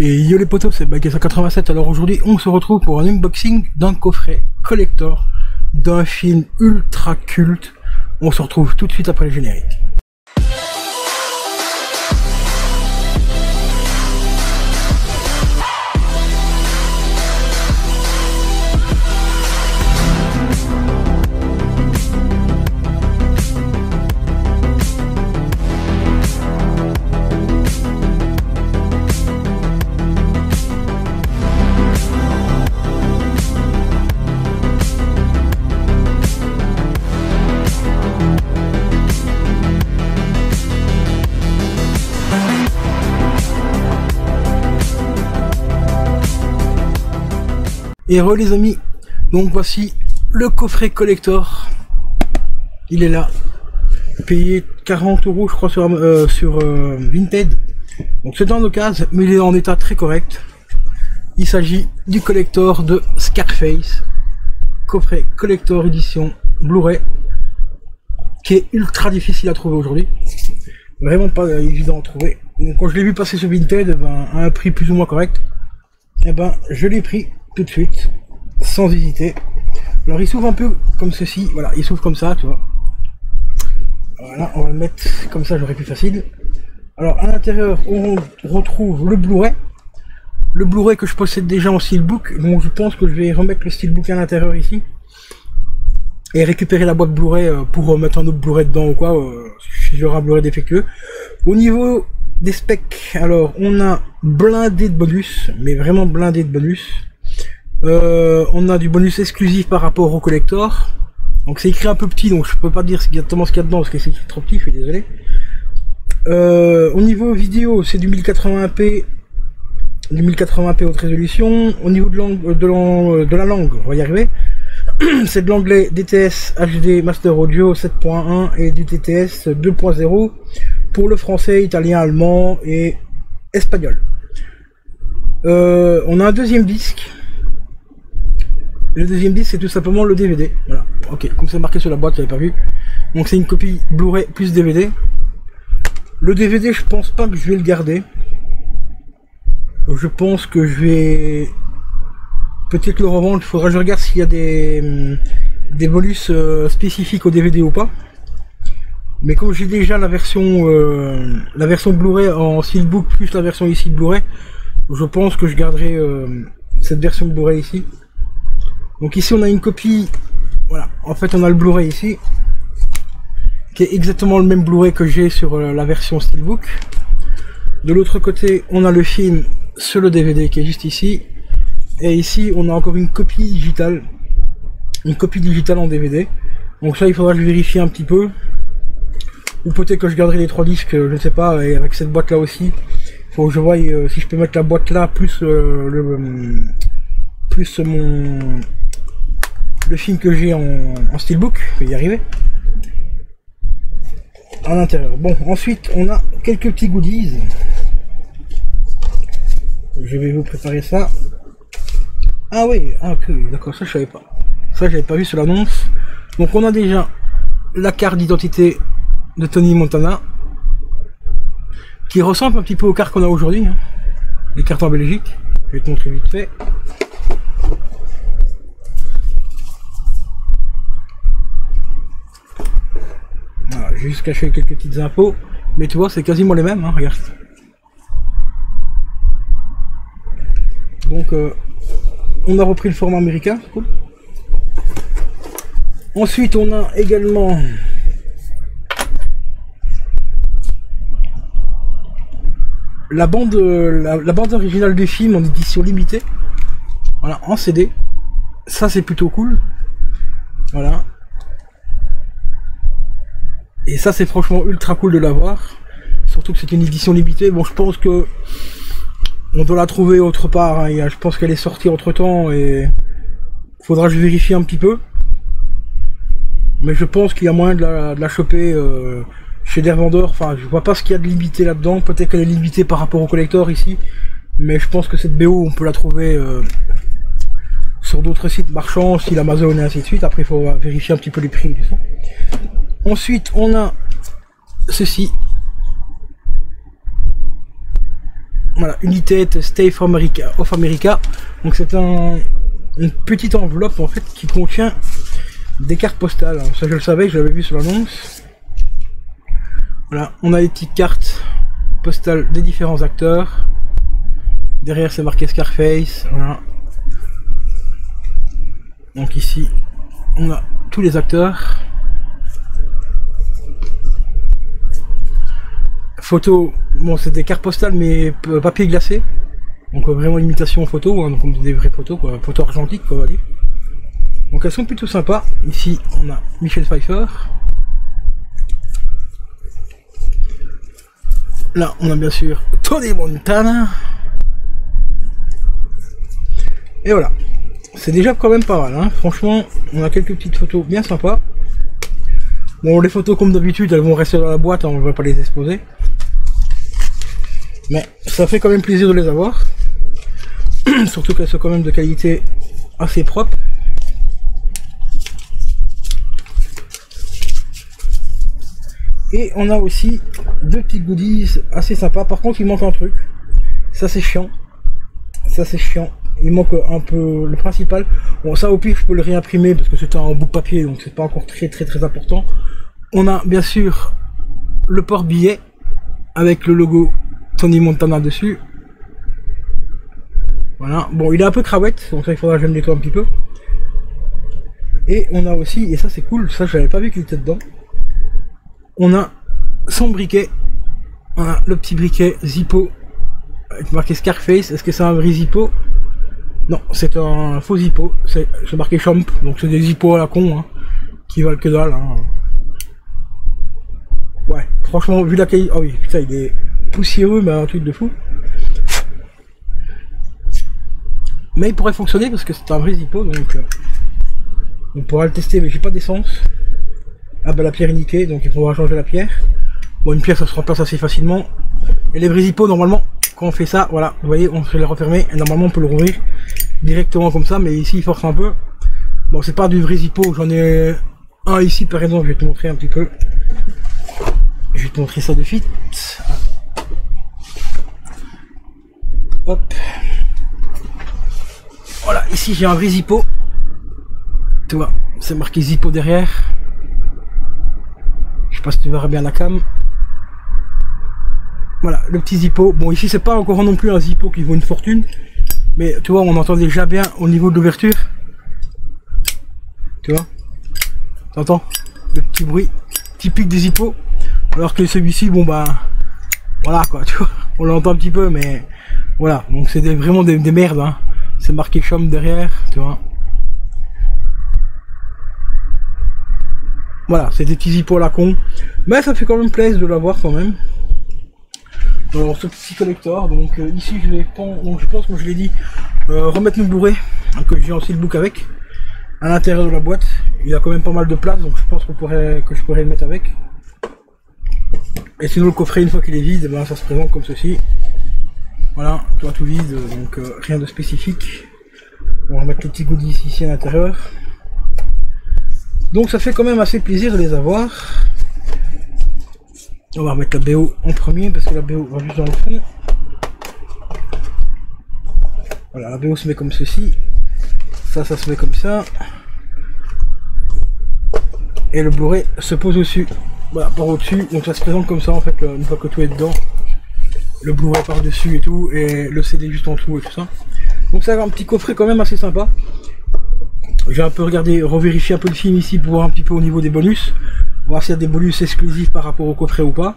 Et yo les potos, c'est Baguette187. Alors aujourd'hui, on se retrouve pour un unboxing d'un coffret collector d'un film ultra culte. On se retrouve tout de suite après le générique. Et re les amis, donc voici le coffret collector. Il est là, payé 40 € je crois sur Vinted. Donc c'est dans l'occasion, mais il est en état très correct. Il s'agit du collector de Scarface, coffret collector édition Blu-ray, qui est ultra difficile à trouver aujourd'hui. Vraiment pas évident à trouver. Donc quand je l'ai vu passer sur Vinted, à un prix plus ou moins correct, et je l'ai pris tout de suite, sans hésiter. Alors il s'ouvre un peu comme ceci, voilà, il s'ouvre comme ça, tu vois. Voilà, on va le mettre comme ça, j'aurai plus facile. Alors à l'intérieur, on retrouve le Blu-ray. Le Blu-ray que je possède déjà en steelbook, donc je pense que je vais remettre le steelbook à l'intérieur ici. Et récupérer la boîte Blu-ray pour mettre un autre Blu-ray dedans ou quoi, si j'aurai un Blu-ray défectueux. Au niveau des specs, alors on a blindé de bonus, mais vraiment blindé de bonus. On a du bonus exclusif par rapport au collector. Donc c'est écrit un peu petit, donc je peux pas dire exactement ce qu'il y a dedans parce que c'est trop petit, je suis désolé. Au niveau vidéo, c'est du 1080p, haute résolution. Au niveau de la langue, on va y arriver. C'est de l'anglais DTS HD Master Audio 7.1 et du DTS 2.0 pour le français, italien, allemand et espagnol. On a un deuxième disque. Le deuxième disque, c'est tout simplement le DVD. Voilà. Ok, comme c'est marqué sur la boîte, j'avais pas vu. Donc c'est une copie Blu-ray plus DVD. Le DVD, je pense pas que je vais le garder. Je pense que je vais peut-être le revendre. Il faudra que je regarde s'il y a des bonus spécifiques au DVD ou pas. Mais comme j'ai déjà la version Blu-ray en steelbook plus la version ici Blu-ray, je pense que je garderai cette version Blu-ray ici. Donc ici on a une copie, voilà, en fait on a le Blu-ray ici, qui est exactement le même Blu-ray que j'ai sur la version steelbook. De l'autre côté on a le film sur le DVD qui est juste ici, et ici on a encore une copie digitale en DVD. Donc ça il faudra que je vérifie un petit peu, ou peut-être que je garderai les 3 disques, je ne sais pas, et avec cette boîte là aussi, il faut que je voie si je peux mettre la boîte là, plus le film que j'ai en steelbook, je vais y arriver. À l'intérieur. Bon, ensuite on a quelques petits goodies. Je vais vous préparer ça. Ah oui, ah, ok, d'accord, ça je savais pas. Ça j'avais pas vu sur l'annonce. Donc on a déjà la carte d'identité de Tony Montana, qui ressemble un petit peu aux cartes qu'on a aujourd'hui, hein. Les cartes en Belgique. Je vais te montrer vite fait. Voilà, j'ai juste caché quelques petites infos, mais tu vois c'est quasiment les mêmes, hein, regarde. Donc on a repris le format américain, c'est cool. Ensuite on a également la bande originale du film en édition limitée, voilà, en CD. Ça c'est plutôt cool, voilà. Et ça c'est franchement ultra cool de l'avoir, surtout que c'est une édition limitée. Bon, je pense que on doit la trouver autre part, hein. Je pense qu'elle est sortie entre temps et faudra que je vérifie un petit peu, mais je pense qu'il y a moyen de la choper chez des revendeurs. Enfin, je vois pas ce qu'il y a de limité là-dedans. Peut-être qu'elle est limitée par rapport au collector ici, mais je pense que cette BO on peut la trouver sur d'autres sites marchands, style Amazon et ainsi de suite. Après il faut vérifier un petit peu les prix et tout ça. Ensuite on a ceci. Voilà, United States of America. Donc c'est une petite enveloppe en fait qui contient des cartes postales. Ça je le savais, je l'avais vu sur l'annonce. Voilà, on a les petites cartes postales des différents acteurs. Derrière c'est marqué Scarface. Voilà. Donc ici on a tous les acteurs. Photo, bon c'est des cartes postales mais papier glacé. Donc vraiment imitation photo, hein, donc des vraies photos, quoi, photos argentiques quoi, on va dire. Donc elles sont plutôt sympas. Ici on a Michelle Pfeiffer. Là on a bien sûr Tony Montana. Et voilà. C'est déjà quand même pas mal, hein. Franchement, on a quelques petites photos bien sympas. Bon, les photos comme d'habitude, elles vont rester dans la boîte, hein, on ne va pas les exposer. Mais ça fait quand même plaisir de les avoir. Surtout qu'elles sont quand même de qualité assez propre. Et on a aussi deux petits goodies assez sympas. Par contre, il manque un truc. Ça c'est chiant. Ça c'est chiant. Il manque un peu le principal. Bon, ça au pire je peux le réimprimer parce que c'est un bout de papier, donc c'est pas encore très important. On a bien sûr le porte-billet avec le logo Tony Montana dessus. Voilà. Bon, il est un peu cravette, donc ça il faudra que je le nettoie un petit peu. Et on a aussi, et ça c'est cool, ça je n'avais pas vu qu'il était dedans. On a son briquet. On a le petit briquet Zippo avec marqué Scarface. Est-ce que c'est un vrai Zippo? Non, c'est un faux Zippo, c'est marqué Champ, donc c'est des Zippos à la con, hein, qui valent que dalle. Hein. Ouais, franchement, vu la qualité... Oh oui, putain, il est poussiéreux, mais un truc de fou. Mais il pourrait fonctionner parce que c'est un vrai Zippo, donc... on pourra le tester, mais j'ai pas d'essence. Ah bah la pierre est niquée, donc il faudra changer la pierre. Bon, une pierre, ça se remplace assez facilement. Et les vrais Zippos, normalement... Quand on fait ça, voilà, vous voyez, on se les refermer et normalement on peut le rouvrir directement comme ça, mais ici il force un peu. Bon, c'est pas du vrai Zippo, j'en ai un ici par exemple, je vais te montrer un petit peu. Je vais te montrer ça de suite. Hop. Voilà, ici j'ai un vrai Zippo. Tu vois, c'est marqué Zippo derrière. Je sais pas si tu verras bien la cam. Voilà, le petit Zippo. Bon, ici, c'est pas encore non plus un Zippo qui vaut une fortune. Mais, tu vois, on entend déjà bien au niveau de l'ouverture. Tu vois? T'entends? Le petit bruit typique des Zippos. Alors que celui-ci, bon, bah... Voilà, quoi, tu vois. On l'entend un petit peu, mais... Voilà, donc c'est vraiment des merdes, hein. C'est marqué Chum derrière, tu vois. Voilà, c'est des petits Zippos à la con. Mais ça fait quand même plaisir de l'avoir, quand même. Alors ce petit collector, donc ici je vais prendre, donc je pense comme je l'ai dit, remettre le Blu-ray, que j'ai aussi le book avec, à l'intérieur de la boîte. Il y a quand même pas mal de place, donc je pense que je pourrais le mettre avec. Et sinon le coffret une fois qu'il est vide, ben, ça se présente comme ceci. Voilà, tout vide, donc rien de spécifique. On va remettre les petits goodies ici à l'intérieur. Donc ça fait quand même assez plaisir de les avoir. On va remettre la BO en premier parce que la BO va juste dans le fond. Voilà, la BO se met comme ceci. Ça se met comme ça. Et le Blu-ray se pose au-dessus. Voilà, par au-dessus. Donc ça se présente comme ça en fait, une fois que tout est dedans. Le Blu-ray par-dessus et tout. Et le CD juste en dessous et tout ça. Donc ça a un petit coffret quand même assez sympa. J'ai un peu regardé, revérifié un peu le film ici pour voir un petit peu au niveau des bonus. Voir s'il y a des bonus exclusifs par rapport au coffret ou pas.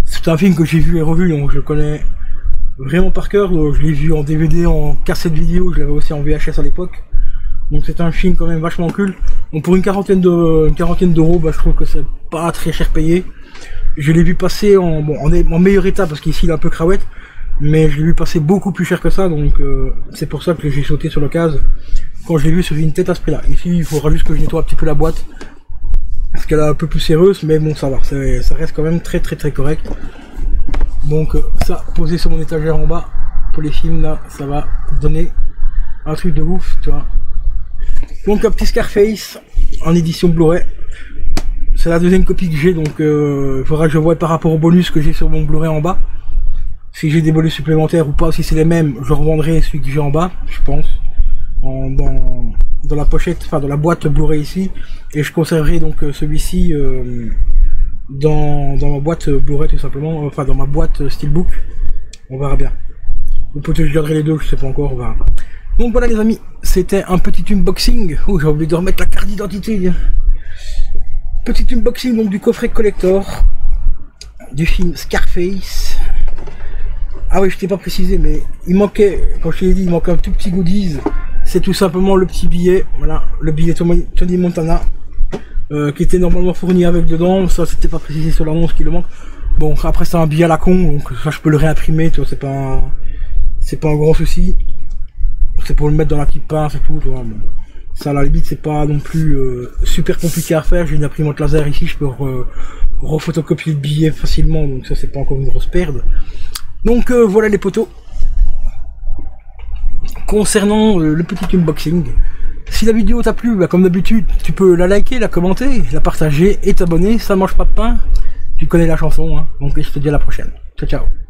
C'est un film que j'ai vu et revu, donc je connais vraiment par cœur. Je l'ai vu en DVD, en cassette vidéo, je l'avais aussi en VHS à l'époque. Donc c'est un film quand même vachement cool. Donc pour une quarantaine d'euros, bah, je trouve que c'est pas très cher payé. Je l'ai vu passer en meilleur état parce qu'ici il est un peu cravette. Mais je l'ai vu passer beaucoup plus cher que ça, donc c'est pour ça que j'ai sauté sur l'occasion quand je l'ai vu sur une tête à ce prix là. Ici il faudra juste que je nettoie un petit peu la boîte. Parce qu'elle est un peu poussiéreuse, mais bon ça va, ça reste quand même très correct. Donc ça, posé sur mon étagère en bas, pour les films là, ça va donner un truc de ouf, tu vois. Donc un petit Scarface, en édition Blu-ray. C'est la deuxième copie que j'ai, donc il faudra que je voie par rapport au bonus que j'ai sur mon Blu-ray en bas. si j'ai des bonus supplémentaires ou pas, si c'est les mêmes, je revendrai celui que j'ai en bas, je pense, dans la pochette, enfin dans la boîte Blu-ray ici, et je conserverai donc celui-ci dans ma boîte Blu-ray tout simplement, enfin dans ma boîte Steelbook, on verra bien. Ou peut-être je garderai les deux, je sais pas encore, on verra. Donc voilà les amis, c'était un petit unboxing. Oh, j'ai oublié de remettre la carte d'identité. Petit unboxing donc du coffret collector du film Scarface. Ah oui, je t'ai pas précisé, mais il manquait, quand je t'ai dit, il manquait un tout petit goodies. C'est tout simplement le petit billet, voilà, le billet Tony Montana, qui était normalement fourni avec dedans. Ça, c'était pas précisé sur l'annonce qu'il le manque. Bon, après c'est un billet à la con, donc ça je peux le réimprimer, tu vois, c'est pas un grand souci. C'est pour le mettre dans la petite pince et tout, tu vois. Bon, ça à la limite c'est pas non plus super compliqué à faire. J'ai une imprimante laser ici, je peux refotocopier le billet facilement, donc ça c'est pas encore une grosse perte. Donc voilà les potos. Concernant le petit unboxing, si la vidéo t'a plu, bah, comme d'habitude, tu peux la liker, la commenter, la partager et t'abonner. Ça mange pas de pain. Tu connais la chanson, hein. Donc je te dis à la prochaine. Ciao ciao.